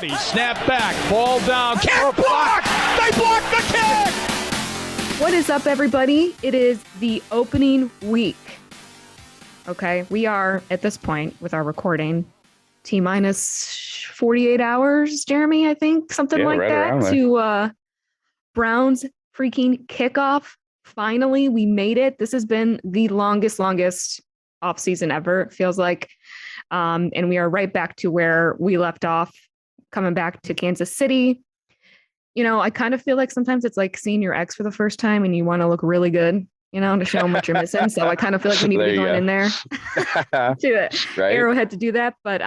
ready, snap back, ball down, kick block! They blocked the kick! What is up, everybody? It is the opening week. Okay, we are, at this point, with our recording, T-minus 48 hours, Jeremy, I think, something like that, to Browns freaking kickoff. Finally, we made it. This has been the longest offseason ever, it feels like. And we are right back to where we left off, coming back to Kansas City. You know, I kind of feel like sometimes it's like seeing your ex for the first time and you want to look really good, you know, to show them what you're missing. So I kind of feel like we need to be going in there to it. Right? Arrowhead to do that. But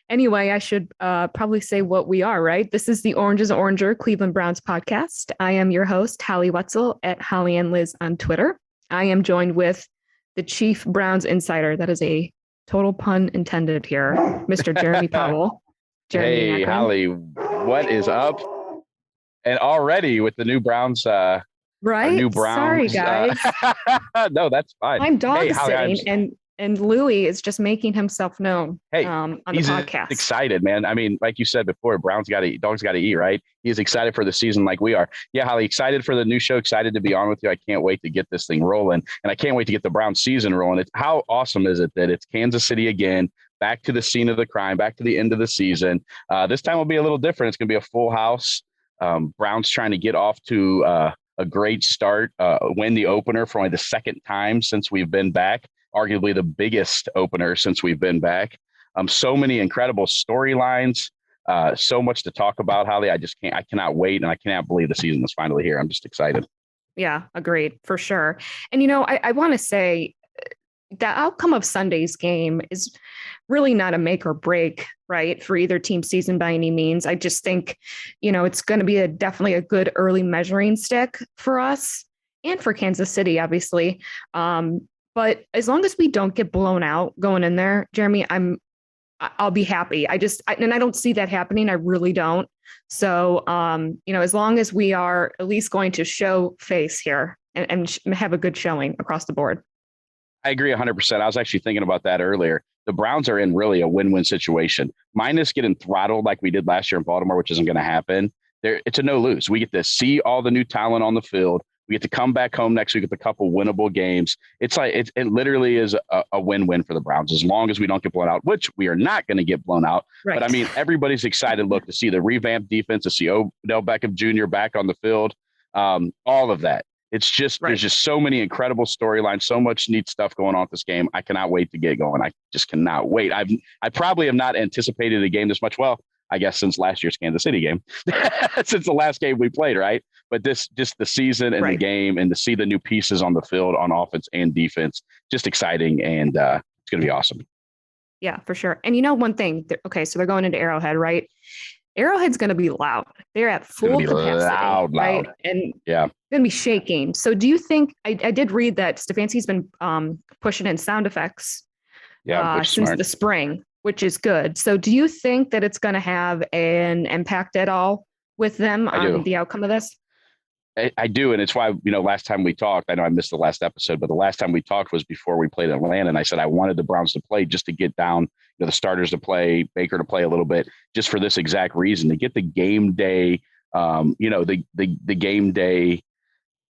anyway, I should probably say what we are, right? This is the Orange is Oranger Cleveland Browns podcast. I am your host, Hallie Wetzel at Holly and Liz on Twitter. I am joined with the Chief Browns insider. That is a total pun intended here, Mr. Jeremy Powell. Hey, Holly, what is up? And already with the new Browns, right? New Browns. Sorry, guys. No, that's fine. I'm dog sitting, and Louis is just making himself known. Hey, on the he's podcast. Excited, man. I mean, like you said before, dogs got to eat, right? He's excited for the season, like we are. Yeah, Holly, excited for the new show. Excited to be on with you. I can't wait to get this thing rolling, and I can't wait to get the Browns season rolling. How awesome is it that it's Kansas City again? Back to the scene of the crime, back to the end of the season. This time will be a little different. It's going to be a full house. Browns trying to get off to a great start, win the opener for only the second time since we've been back, arguably the biggest opener since we've been back. So many incredible storylines, so much to talk about, Holly. I cannot wait, and I cannot believe the season is finally here. I'm just excited. Yeah, agreed, for sure. And, you know, I want to say the outcome of Sunday's game is really not a make or break, right, for either team season by any means. I just think, you know, it's going to be definitely a good early measuring stick for us and for Kansas City, obviously. But as long as we don't get blown out going in there, Jeremy, I'll be happy. I don't see that happening. I really don't. So, you know, as long as we are at least going to show face here and have a good showing across the board. I agree 100%. I was actually thinking about that earlier. The Browns are in really a win-win situation. Minus getting throttled like we did last year in Baltimore, which isn't going to happen. It's a no-lose. We get to see all the new talent on the field. We get to come back home next week with a couple winnable games. It's like it literally is a win-win for the Browns as long as we don't get blown out, which we are not going to get blown out. Right. But, I mean, everybody's excited, to see the revamped defense, to see Odell Beckham Jr. back on the field, all of that. It's just There's just so many incredible storylines, so much neat stuff going on with this game. I cannot wait to get going. I just cannot wait. I probably have not anticipated a game this much. Well, I guess since last year's Kansas City game, since the last game we played, right? But just the season and the game, and to see the new pieces on the field on offense and defense, just exciting, and it's going to be awesome. Yeah, for sure. And you know, one thing, so they're going into Arrowhead, right? Arrowhead's going to be loud. They're at full capacity, loud. Right? And going to be shaking. So do you think, I did read that Stefanski's been pushing in sound effects since the spring, which is good. So do you think that it's going to have an impact at all with them on the outcome of this? I do. And it's why, you know, last time we talked, I know I missed the last episode, but the last time we talked was before we played Atlanta. And I said I wanted the Browns to play just to get down, you know, the starters to play, Baker to play a little bit, just for this exact reason, to get the game day, the game day,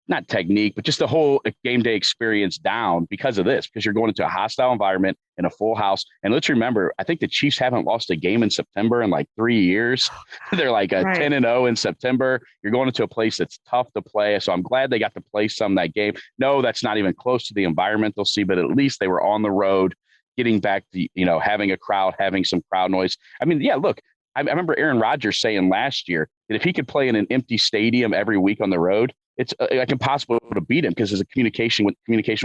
not technique, but just the whole game day experience down because of this, because you're going into a hostile environment in a full house. And let's remember, I think the Chiefs haven't lost a game in September in like 3 years. They're like 10-0 in September. You're going into a place that's tough to play. So I'm glad they got to play some of that game. No, that's not even close to the environment they'll see, but at least they were on the road, getting back to, you know, having a crowd, having some crowd noise. I mean, yeah, look, I remember Aaron Rodgers saying last year that if he could play in an empty stadium every week on the road, it's like impossible to beat him because his communication with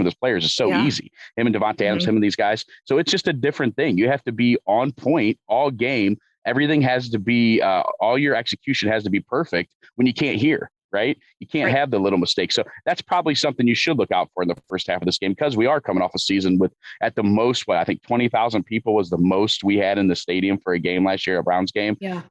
his players is so easy. Him and Devontae Adams, him and these guys. So it's just a different thing. You have to be on point all game. Everything has to be, all your execution has to be perfect when you can't hear. right? You can't have the little mistakes. So that's probably something you should look out for in the first half of this game, because we are coming off a season with at the most, I think 20,000 people was the most we had in the stadium for a game last year, a Browns game. Yeah.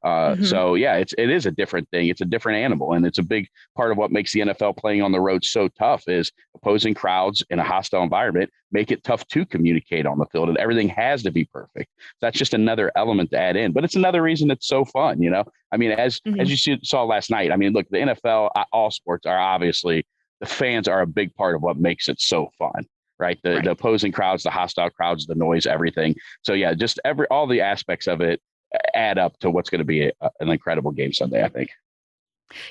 So yeah, it is a different thing. It's a different animal. And it's a big part of what makes the NFL playing on the road so tough is opposing crowds in a hostile environment. make it tough to communicate on the field, and everything has to be perfect. That's just another element to add in, but it's another reason it's so fun. I mean, as you saw last night, I mean, look, the NFL, all sports are obviously, the fans are a big part of what makes it so fun. Right. The opposing crowds, the hostile crowds, the noise, everything. So, yeah, just all the aspects of it add up to what's going to be an incredible game Sunday, I think.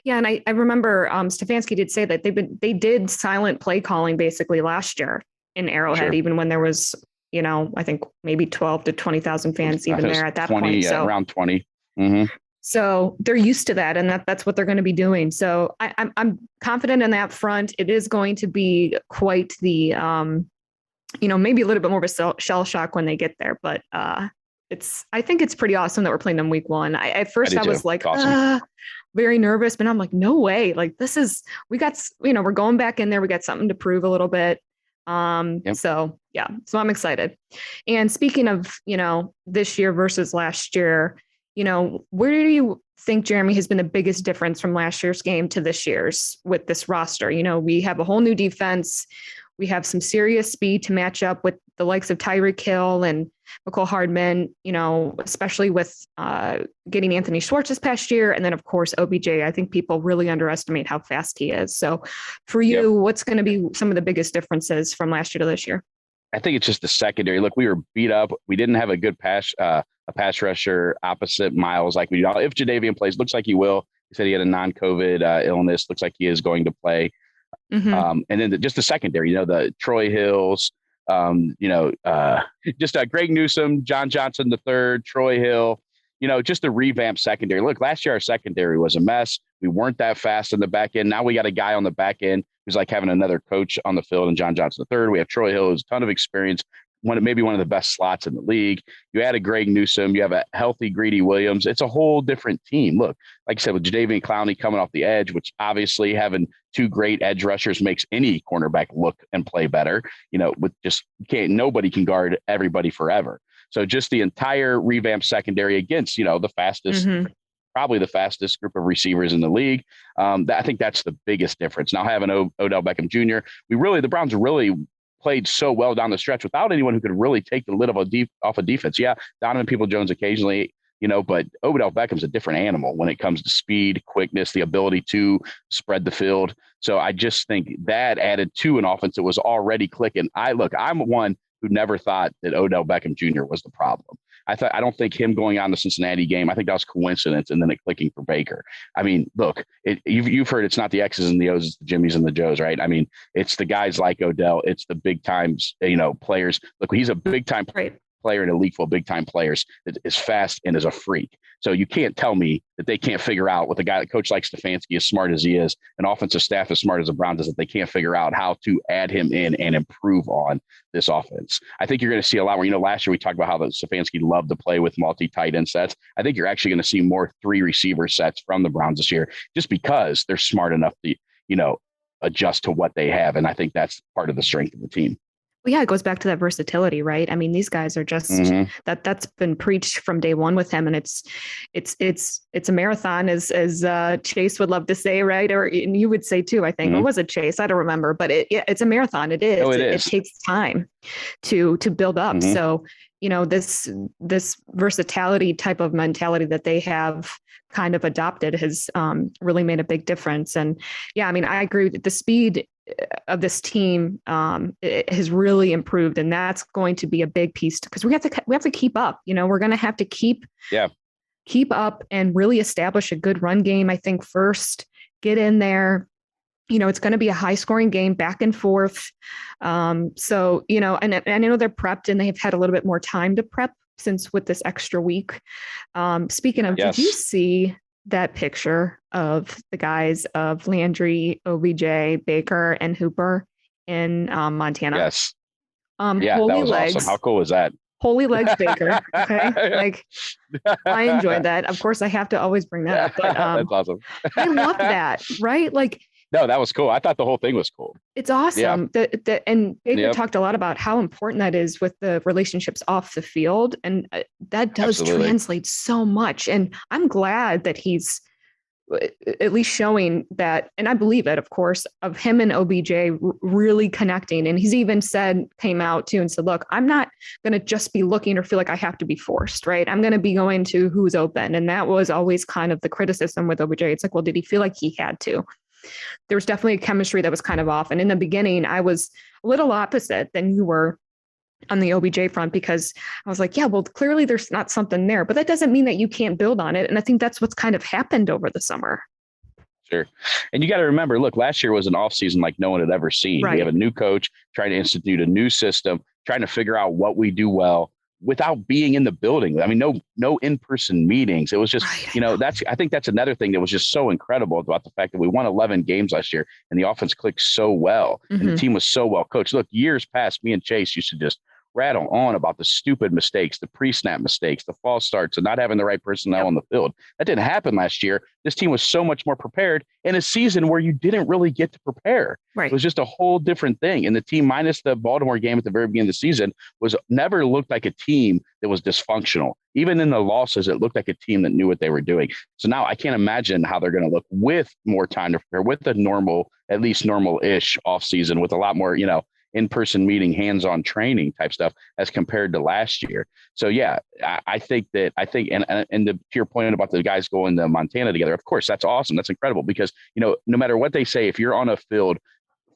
Yeah. And I remember Stefanski did say that they did silent play calling basically last year in Arrowhead, Sure. even when there was, I think maybe 12 to 20,000 fans even there at that 20, point. Yeah, So around 20. Mm-hmm. So they're used to that, and that's what they're going to be doing. So I'm confident in that front. It is going to be quite the, maybe a little bit more of a shell shock when they get there. But I think it's pretty awesome that we're playing them week one. I was like, awesome. Very nervous, but I'm like, no way. Like we're going back in there. We got something to prove a little bit. So yeah, so I'm excited. And speaking of, this year versus last year, where do you think, Jeremy, has been the biggest difference from last year's game to this year's with this roster? We have a whole new defense. We have some serious speed to match up with the likes of Tyreek Hill and McCole Hardman, especially with getting Anthony Schwartz this past year. And then, of course, OBJ. I think people really underestimate how fast he is. So for you, what's going to be some of the biggest differences from last year to this year? I think it's just the secondary. Look, we were beat up. We didn't have a good pass rusher opposite Miles like we do. If Jadeveon plays, looks like he will. He said he had a non-COVID illness. Looks like he is going to play. Mm-hmm. And then just the secondary, the Troy Hills, just Greg Newsome, John Johnson III, Troy Hill, just the revamped secondary. Look, last year our secondary was a mess. We weren't that fast in the back end. Now we got a guy on the back end who's like having another coach on the field, and John Johnson III. We have Troy Hill, who's a ton of experience, maybe one of the best slots in the league. You add a Greg Newsome, you have a healthy Greedy Williams. It's a whole different team. Look, like I said, with Jadeveon Clowney coming off the edge, which obviously having two great edge rushers makes any cornerback look and play better. Nobody can guard everybody forever. So just the entire revamped secondary against, the fastest, probably the fastest group of receivers in the league. I think that's the biggest difference. Now having Odell Beckham Jr., the Browns really played so well down the stretch without anyone who could really take the lid off of defense. Yeah, Donovan Peoples-Jones occasionally, but Odell Beckham's a different animal when it comes to speed, quickness, the ability to spread the field. So I just think that added to an offense that was already clicking. I'm one who never thought that Odell Beckham Jr. was the problem. I don't think him going on the Cincinnati game, I think that was coincidence, and then it clicking for Baker. I mean, look, you've heard it's not the X's and the O's, it's the Jimmys and the Joes, right? I mean, it's the guys like Odell, it's the big times, players. Look, he's a big time player in a league full of big time players that is fast and is a freak. So you can't tell me that they can't figure out, with a guy, a coach like Stefanski, as smart as he is, an offensive staff as smart as the Browns is, that they can't figure out how to add him in and improve on this offense. I think you're going to see a lot more. Last year we talked about how the Stefanski loved to play with multi-tight end sets. I think you're actually going to see more 3 receiver sets from the Browns this year, just because they're smart enough to, adjust to what they have. And I think that's part of the strength of the team. Well, yeah, it goes back to that versatility, right? I mean, these guys are just that's been preached from day one with him, and it's a marathon, as Chase would love to say, right? Or you would say too. I think it was a Chase. I don't remember, but it's a marathon. It is. It takes time to build up. So this versatility type of mentality that they have kind of adopted has really made a big difference. And yeah, I mean, I agree that the speed of this team it has really improved, and that's going to be a big piece, because we have to keep up. We're going to have to keep up and really establish a good run game. I think first, get in there. It's going to be a high scoring game, back and forth. So and I know they're prepped and they've had a little bit more time to prep since with this extra week. Speaking of, did you see that picture of the guys of Landry, OBJ, Baker, and Hooper in Montana? Yes. Holy that was legs. Awesome. How cool was that? Holy legs, Baker. Okay. I enjoyed that. Of course, I have to always bring that up. But that's awesome. I love that, right? No, that was cool. I thought the whole thing was cool. It's awesome. Yeah. And Baker talked a lot about how important that is with the relationships off the field. And that does translate so much. And I'm glad that he's at least showing that, and I believe it, of course, of him and OBJ really connecting. And he's even came out too and said, look, I'm not going to just be looking or feel like I have to be forced, right? I'm going to be going to who's open. And that was always kind of the criticism with OBJ. It's like, well, did he feel like he had to? There was definitely a chemistry that was kind of off. And in the beginning, I was a little opposite than you were on the OBJ front, because I was like, yeah, well, clearly there's not something there, but that doesn't mean that you can't build on it. And I think that's what's kind of happened over the summer. Sure. And you got to remember, look, last year was an off season like no one had ever seen. Right. We have a new coach trying to institute a new system, trying to figure out what we do well without being in the building. I mean, no in-person meetings. It was just, right, I think that's another thing that was just so incredible about the fact that we won 11 games last year and the offense clicked so well and the team was so well coached. Look, years past, me and Chase used to just rattle on about the stupid mistakes, the pre-snap mistakes, the false starts, and not having the right personnel on the field. That didn't happen last year. This team was so much more prepared in a season where you didn't really get to prepare. Right. It was just a whole different thing. And the team, minus the Baltimore game at the very beginning of the season, was never looked like a team that was dysfunctional. Even in the losses, it looked like a team that knew what they were doing. So now I can't imagine how they're going to look with more time to prepare, with a normal, at least normal-ish offseason, with a lot more, in-person meeting, hands-on training type stuff as compared to last year. So yeah, I think, and to your point about the guys going to Montana together, of course, that's awesome. That's incredible because, no matter what they say, if you're on a field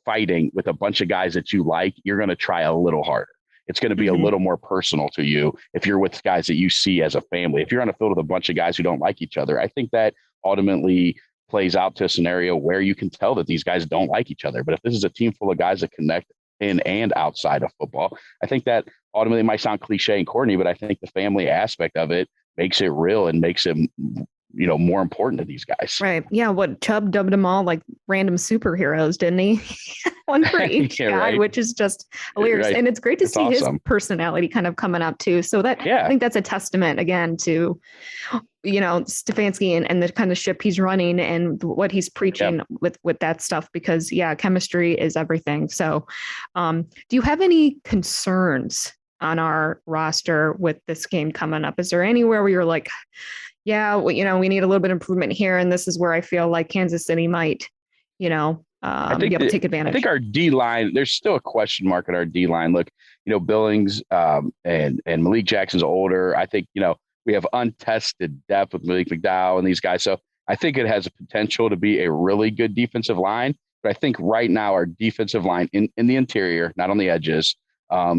fighting with a bunch of guys that you like, you're going to try a little harder. It's going to be a little more personal to you if you're with guys that you see as a family. If you're on a field with a bunch of guys who don't like each other, I think that ultimately plays out to a scenario where you can tell that these guys don't like each other. But if this is a team full of guys that connect in and outside of football, I think that ultimately might sound cliche and corny, but I think the family aspect of it makes it real and makes it, more important to these guys. Right. Yeah. What Chubb dubbed them all like random superheroes, didn't he? One for each guy, right. Which is just hilarious. Right. And it's great to see awesome. His personality kind of coming up too. So I think that's a testament again to, Stefanski and the kind of ship he's running and what he's preaching with that stuff, because chemistry is everything. So do you have any concerns on our roster with this game coming up? Is there anywhere where you're like, we need a little bit of improvement here, and this is where I feel like Kansas City might, be able to take advantage? I think our D-line, there's still a question mark at our D-line. Look, Billings and Malik Jackson's older. I think, we have untested depth with Malik McDowell and these guys. So I think it has a potential to be a really good defensive line. But I think right now our defensive line in the interior, not on the edges,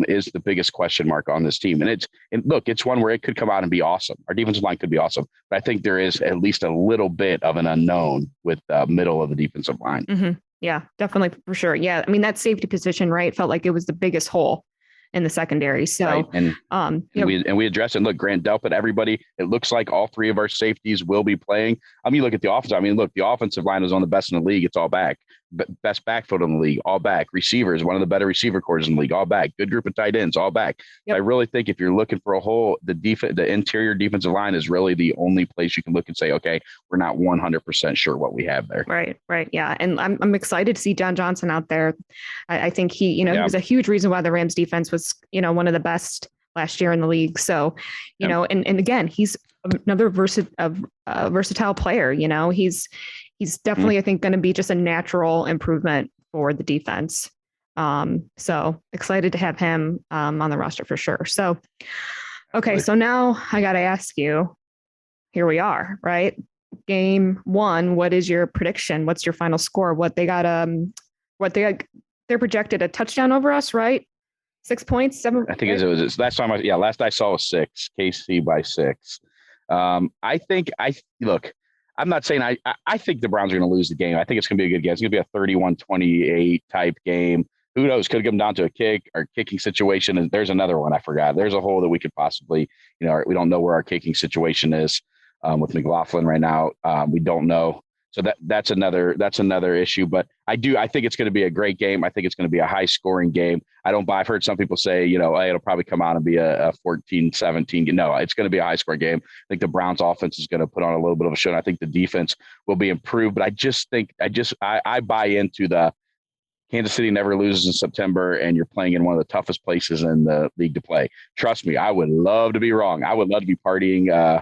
is the biggest question mark on this team. And it's one where it could come out and be awesome. Our defensive line could be awesome, but I think there is at least a little bit of an unknown with the middle of the defensive line. Mm-hmm. Yeah, definitely for sure. Yeah. I mean, that safety position, right, felt like it was the biggest hole in the secondary. So, right. We address it. Look, Grant Delpit, everybody, it looks like all three of our safeties will be playing. I mean, look at the offense. I mean, look, the offensive line is on the best in the league. It's all back. Best backfield in the league, all back. Receivers, one of the better receiver corps in the league, all back. Good group of tight ends, all back. Yep. I really think if you're looking for a hole, the interior defensive line is really the only place you can look and say, okay, we're not 100% sure what we have there. Right. Yeah. And I'm excited to see John Johnson out there. I think he, he was a huge reason why the Rams defense was, one of the best last year in the league. So, and again, he's another versatile player. He's definitely, I think, going to be just a natural improvement for the defense. So excited to have him on the roster for sure. So, okay. So now I got to ask you, here we are, right? Game 1. What is your prediction? What's your final score? They're projected a touchdown over us, right? 6 points, 7. I think it was last time. Last I saw was 6. KC by 6. Look, I'm not saying I think the Browns are going to lose the game. I think it's going to be a good game. It's going to be a 31-28 type game. Who knows? Could come down to a kick or kicking situation. And there's another one I forgot. There's a hole that we could possibly, we don't know where our kicking situation is with McLaughlin right now. We don't know. So that's another issue. But I think it's going to be a great game. I think it's going to be a high scoring game. I've heard some people say, hey, it'll probably come out and be a 14-17. No, it's going to be a high scoring game. I think the Browns offense is going to put on a little bit of a show. And I think the defense will be improved. But I buy into the Kansas City never loses in September, and you're playing in one of the toughest places in the league to play. Trust me, I would love to be wrong. I would love to be partying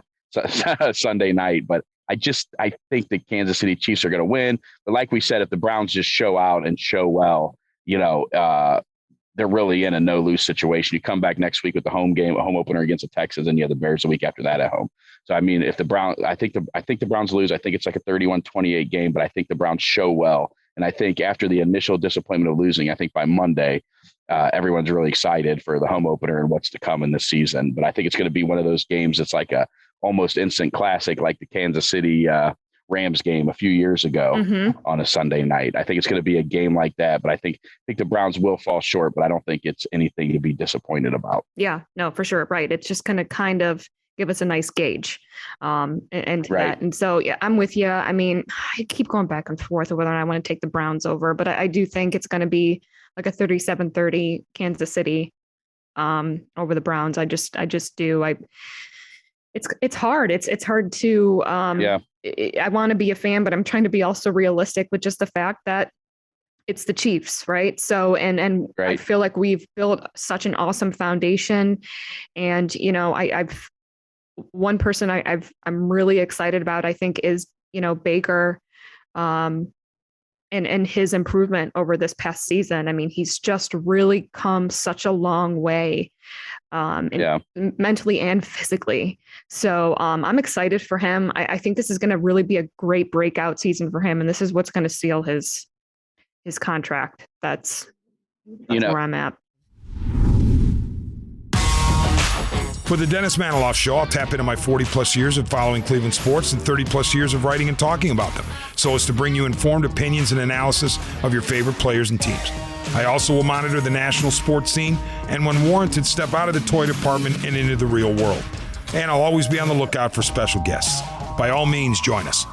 Sunday night, but I think the Kansas City Chiefs are going to win. But like we said, if the Browns just show out and show well, they're really in a no lose situation. You come back next week with the home opener against the Texans, and you have the Bears the week after that at home. So, I mean, if I think the Browns lose, I think it's like a 31-28 game, but I think the Browns show well. And I think after the initial disappointment of losing, I think by Monday, everyone's really excited for the home opener and what's to come in this season. But I think it's going to be one of those games that's like a almost instant classic, like the Kansas City Rams game a few years ago on a Sunday night. I think it's going to be a game like that, but I think the Browns will fall short, but I don't think it's anything to be disappointed about. Yeah, no, for sure. Right. It's just going to kind of give us a nice gauge and that. And so, yeah, I'm with you. I mean, I keep going back and forth whether or not I want to take the Browns over, but I do think it's going to be like a 37-30 Kansas City over the Browns. I just do. It's hard. It's hard to, I want to be a fan, but I'm trying to be also realistic with just the fact that it's the Chiefs, right? So, and right. I feel like we've built such an awesome foundation, and I've one person I'm really excited about, I think, is Baker, and his improvement over this past season. I mean, he's just really come such a long way, mentally and physically. So I'm excited for him. I think this is going to really be a great breakout season for him, and this is what's going to seal his contract. That's where I'm at. For the Dennis Maniloff Show, I'll tap into my 40-plus years of following Cleveland sports and 30-plus years of writing and talking about them, so as to bring you informed opinions and analysis of your favorite players and teams. I also will monitor the national sports scene and, when warranted, step out of the toy department and into the real world. And I'll always be on the lookout for special guests. By all means, join us.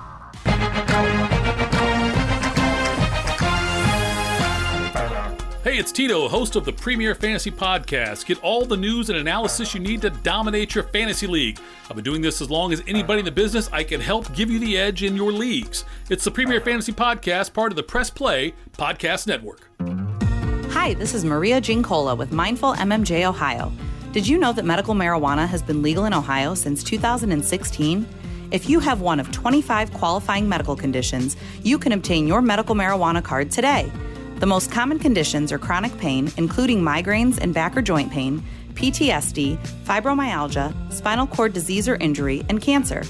Hey, it's Tito, host of the Premier Fantasy Podcast. Get all the news and analysis you need to dominate your fantasy league. I've been doing this as long as anybody in the business. I can help give you the edge in your leagues. It's the Premier Fantasy Podcast, part of the Press Play Podcast Network. Hi, this is Maria Gincola with Mindful MMJ Ohio. Did you know that medical marijuana has been legal in Ohio since 2016? If you have one of 25 qualifying medical conditions, you can obtain your medical marijuana card today. The most common conditions are chronic pain, including migraines and back or joint pain, PTSD, fibromyalgia, spinal cord disease or injury, and cancer.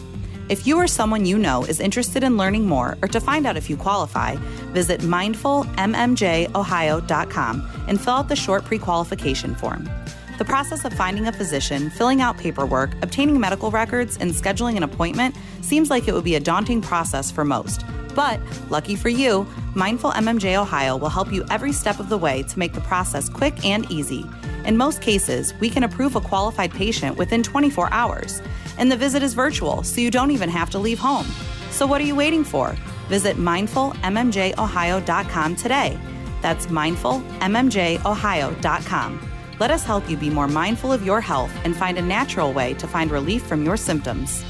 If you or someone you know is interested in learning more or to find out if you qualify, visit mindfulmmjohio.com and fill out the short pre-qualification form. The process of finding a physician, filling out paperwork, obtaining medical records, and scheduling an appointment seems like it would be a daunting process for most. But, lucky for you, Mindful MMJ Ohio will help you every step of the way to make the process quick and easy. In most cases, we can approve a qualified patient within 24 hours. And the visit is virtual, so you don't even have to leave home. So what are you waiting for? Visit mindfulmmjohio.com today. That's mindfulmmjohio.com. Let us help you be more mindful of your health and find a natural way to find relief from your symptoms.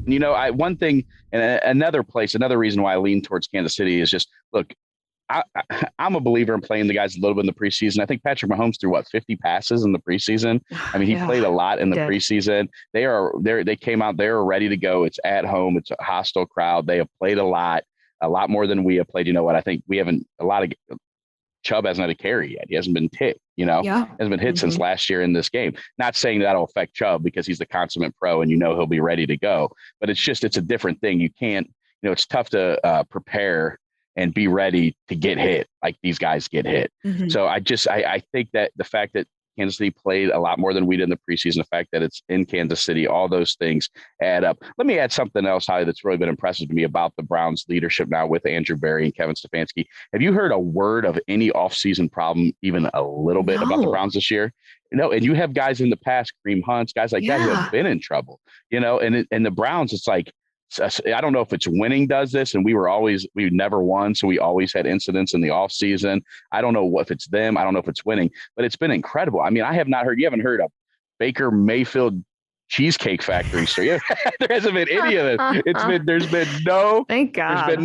One thing, and another reason why I lean towards Kansas City is just, look, I'm a believer in playing the guys a little bit in the preseason. I think Patrick Mahomes threw 50 passes in the preseason. I mean, he played a lot in the preseason. They came out, they were ready to go. It's at home. It's a hostile crowd. They have played a lot more than we have played. You know what? I think we haven't Chubb hasn't had a carry yet. He hasn't been hit, hasn't been hit since last year in this game. Not saying that'll affect Chubb because he's the consummate pro and he'll be ready to go, but it's a different thing. You can't, it's tough to prepare and be ready to get hit like these guys get hit. So I think that the fact that Kansas City played a lot more than we did in the preseason, the fact that it's in Kansas City, all those things add up. Let me add something else, Holly, that's really been impressive to me about the Browns leadership now with Andrew Berry and Kevin Stefanski. Have you heard a word of any offseason problem, even a little bit, about the Browns this year? And you have guys in the past, Kareem Hunt, guys like that who have been in trouble, and the Browns, it's like, I don't know if it's winning does this, and we never won, so we always had incidents in the off season. I don't know if it's them. I don't know if it's winning, but it's been incredible. I mean, you haven't heard of Baker Mayfield Cheesecake Factory story. There hasn't been any of it. There's been no. Thank God. There's been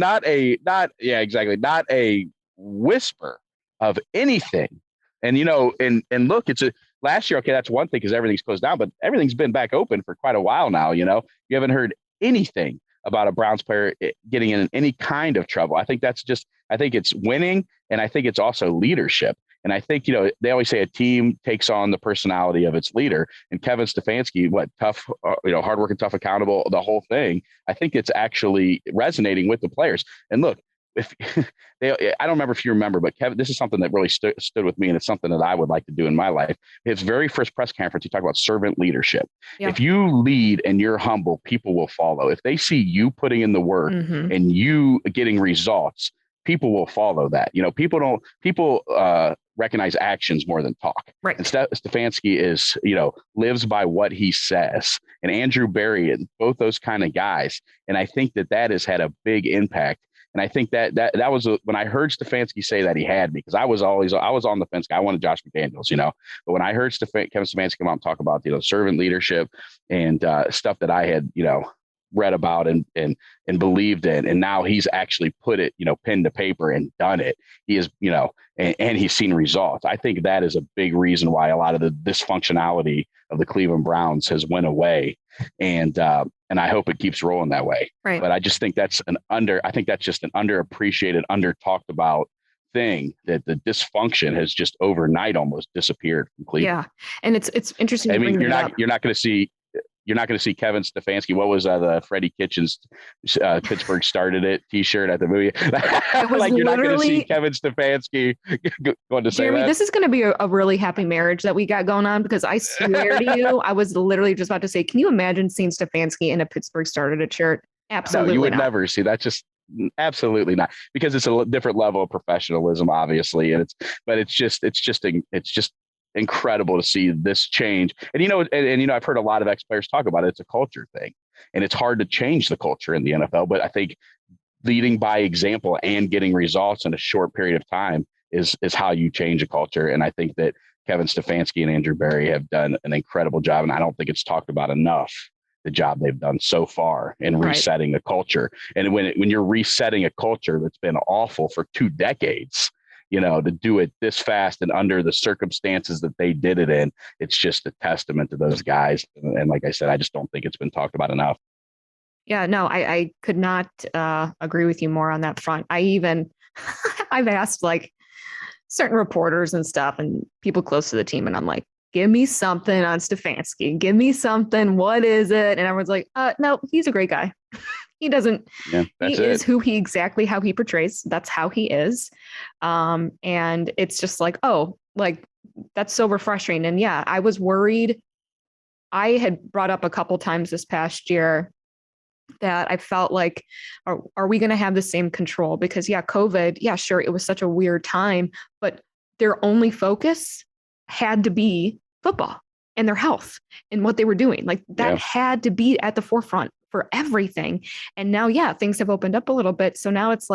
not a whisper of anything. And look, it's last year, okay, that's one thing because everything's closed down, but everything's been back open for quite a while now. You haven't heard anything about a Browns player getting in any kind of trouble. I think it's winning, and I think it's also leadership. And I think, they always say a team takes on the personality of its leader. And Kevin Stefanski, tough, hardworking, tough, accountable, the whole thing. I think it's actually resonating with the players. And look, if I don't remember if you remember, but Kevin, this is something that really stood with me, and it's something that I would like to do in my life. His very first press conference, he talked about servant leadership. Yeah. If you lead and you're humble, people will follow. If they see you putting in the work and you getting results, people will follow that. People recognize actions more than talk. Right. And Stefanski lives by what he says, and Andrew Berry, and both those kind of guys. And I think that has had a big impact. And I think that was when I heard Stefanski say that, he had me, because I was on the fence. I wanted Josh McDaniels, but when I heard Kevin Stefanski come out and talk about, servant leadership and stuff that I had, read about and believed in, and now he's actually put it, pen to paper and done it. He is, and he's seen results. I think that is a big reason why a lot of the dysfunctionality of the Cleveland Browns has went away. And I hope it keeps rolling that way. Right. But I just think that's just an underappreciated, under talked about thing, that the dysfunction has just overnight almost disappeared from Cleveland. Yeah. And it's interesting. I mean, you're not going to see Kevin Stefanski. What was the Freddie Kitchens Pittsburgh started it T-shirt at the movie? Like, you're not going to see Kevin Stefanski going to say Jeremy, that. this is going to be a really happy marriage that we got going on, because I swear to you, I was literally just about to say, can you imagine seeing Stefanski in a Pittsburgh started it shirt? Absolutely, no, you would not. never see that. Just absolutely not, because it's a different level of professionalism, obviously, and it's just incredible to see this change. And I've heard a lot of ex-players talk about it. It's a culture thing, and it's hard to change the culture in the NFL. But I think leading by example and getting results in a short period of time is how you change a culture. And I think that Kevin Stefanski and Andrew Berry have done an incredible job, and I don't think it's talked about enough, the job they've done so far in resetting a culture. And when you're resetting a culture that's been awful for 2 decades, to do it this fast and under the circumstances that they did it in, it's just a testament to those guys. And like I said, I just don't think it's been talked about enough. Yeah, no, I could not agree with you more on that front. I've asked certain reporters and stuff and people close to the team, and I'm like, give me something on Stefanski. Give me something. What is it? And everyone's like, no, he's a great guy. He doesn't, he is how he portrays. That's how he is. And it's just like, that's so refreshing. And yeah, I was worried. I had brought up a couple times this past year that I felt like, are we going to have the same control? Because COVID, sure, it was such a weird time, but their only focus had to be football and their health and what they were doing. That had to be at the forefront for everything. And now, things have opened up a little bit. So now it's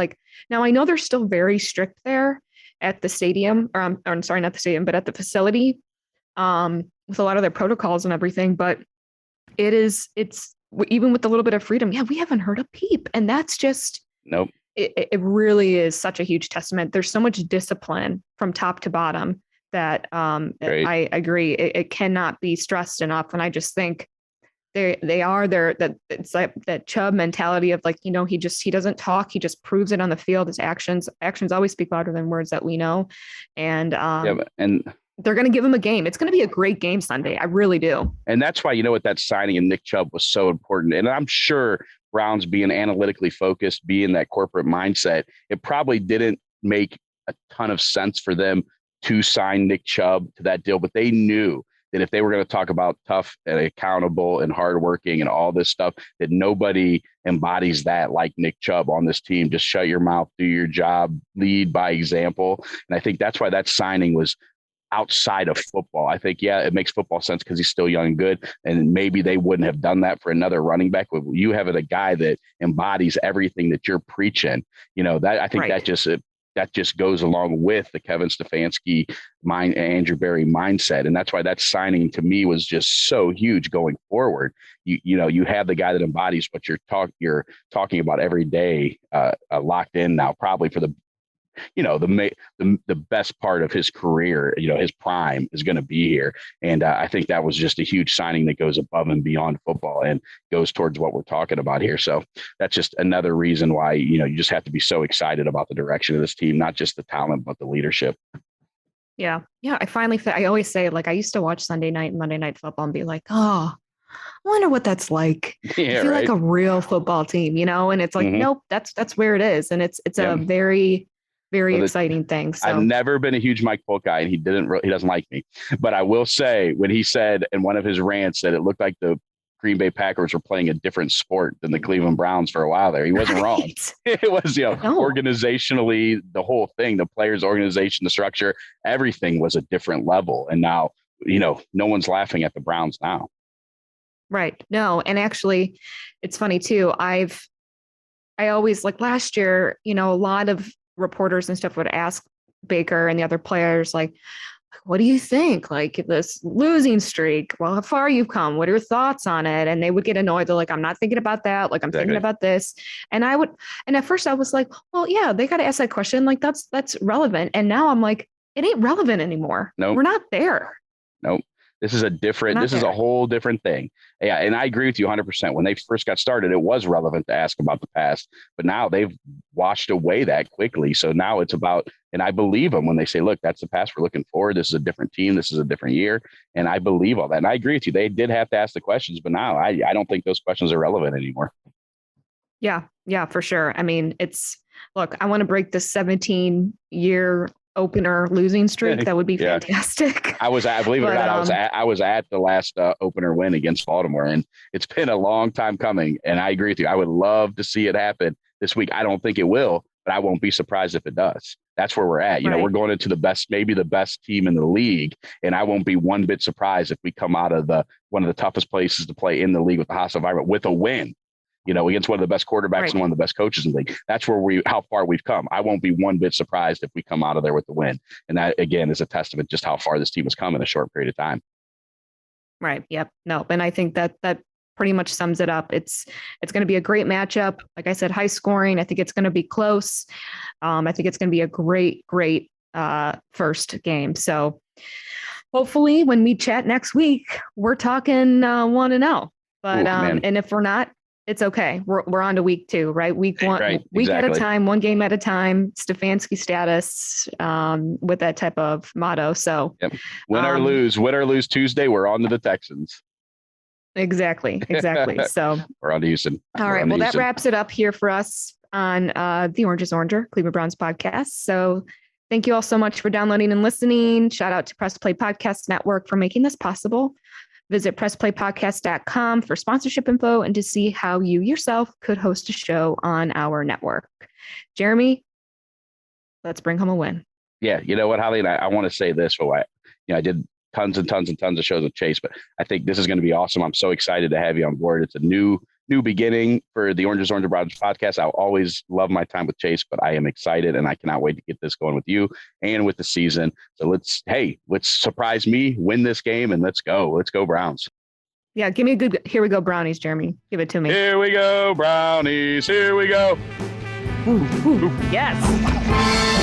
now I know they're still very strict there at the stadium, or I'm sorry, not the stadium, but at the facility, with a lot of their protocols and everything. But it's even with a little bit of freedom. Yeah, we haven't heard a peep. And that's just, nope. It really is such a huge testament. There's so much discipline from top to bottom that I agree. It cannot be stressed enough. And I just think they are there, that it's like that Chubb mentality of he doesn't talk. He just proves it on the field. His actions always speak louder than words, that we know. And, and they're going to give him a game. It's going to be a great game Sunday. I really do. And that's why, that signing of Nick Chubb was so important. And I'm sure Browns, being analytically focused, being that corporate mindset, it probably didn't make a ton of sense for them to sign Nick Chubb to that deal, but they knew that if they were going to talk about tough and accountable and hardworking and all this stuff, that nobody embodies that like Nick Chubb on this team. Just shut your mouth, do your job, lead by example. And I think that's why that signing was outside of football. I think, it makes football sense because he's still young and good. And maybe they wouldn't have done that for another running back. But you have a guy that embodies everything that you're preaching, that I think that just goes along with the Kevin Stefanski Andrew Berry mindset. And that's why that signing to me was just so huge going forward. You have the guy that embodies what you're talking about every day, locked in now, probably for the the best part of his career, his prime is going to be here. And I think that was just a huge signing that goes above and beyond football and goes towards what we're talking about here. So that's just another reason why, you just have to be so excited about the direction of this team, not just the talent, but the leadership. Yeah. Yeah. I always say, like, I used to watch Sunday night and Monday night football and be like, oh, I wonder what that's like. Yeah, I feel right. like a real football team, and it's like, nope, that's where it is. And it's a very, very exciting thing. So I've never been a huge Mike Polk guy, and he doesn't like me, but I will say when he said in one of his rants that it looked like the Green Bay Packers were playing a different sport than the Cleveland Browns for a while there, he wasn't wrong. It was, organizationally, the whole thing, the players' organization, the structure, everything was a different level. And now, no one's laughing at the Browns now. Right. No. And actually, it's funny too. I always, like last year, a lot of reporters and stuff would ask Baker and the other players, like, what do you think? Like this losing streak, well, how far you've come, what are your thoughts on it? And they would get annoyed. They're like, I'm not thinking about that. Like, I'm thinking about this. And at first I was like, well, yeah, they got to ask that question. Like that's relevant. And now I'm like, it ain't relevant anymore. Nope. We're not there. Nope. This is a whole different thing. Yeah. And I agree with you 100%. When they first got started, it was relevant to ask about the past, but now they've washed away that quickly. So now it's about, and I believe them when they say, look, that's the past we're looking forward. This is a different team. This is a different year. And I believe all that. And I agree with you. They did have to ask the questions, but now I don't think those questions are relevant anymore. Yeah. Yeah, for sure. I mean, look, I want to break this 17-year opener losing streak. That would be fantastic. I was at the last opener win against Baltimore, and it's been a long time coming. And I agree with you. I would love to see it happen this week. I don't think it will, but I won't be surprised if it does. That's where we're at. We're going into maybe the best team in the league, and I won't be one bit surprised if we come out of one of the toughest places to play in the league with the hostile environment with a win. Against one of the best quarterbacks and one of the best coaches in the league. That's how far we've come. I won't be one bit surprised if we come out of there with the win. And that, again, is a testament just how far this team has come in a short period of time. Right. Yep. No. And I think that pretty much sums it up. It's going to be a great matchup. Like I said, high scoring. I think it's going to be close. I think it's going to be a great first game. So hopefully when we chat next week, we're talking 1-0. But and if we're not, it's okay. We're on to week 2, right? Week 1, week at a time, one game at a time. Stefanski status with that type of motto. So win or lose Tuesday, we're on to the Texans. Exactly. So we're on to Houston. All right. Well, that wraps it up here for us on the Orange is Oranger, Cleveland Browns podcast. So thank you all so much for downloading and listening. Shout out to Press Play Podcast Network for making this possible. Visit pressplaypodcast.com for sponsorship info and to see how you yourself could host a show on our network. Jeremy, let's bring home a win. Yeah. You know what, Holly, and I want to say this for I did tons and tons and tons of shows with Chase, but I think this is going to be awesome. I'm so excited to have you on board. It's a new beginning for the Orange is Oranger Browns podcast. I'll always love my time with Chase, but I am excited and I cannot wait to get this going with you and with the season. So let's surprise me, win this game, and let's go Browns. Yeah. Give me a good, here we go, Brownies, Jeremy. Give it to me. Here we go, Brownies. Here we go. Ooh, yes.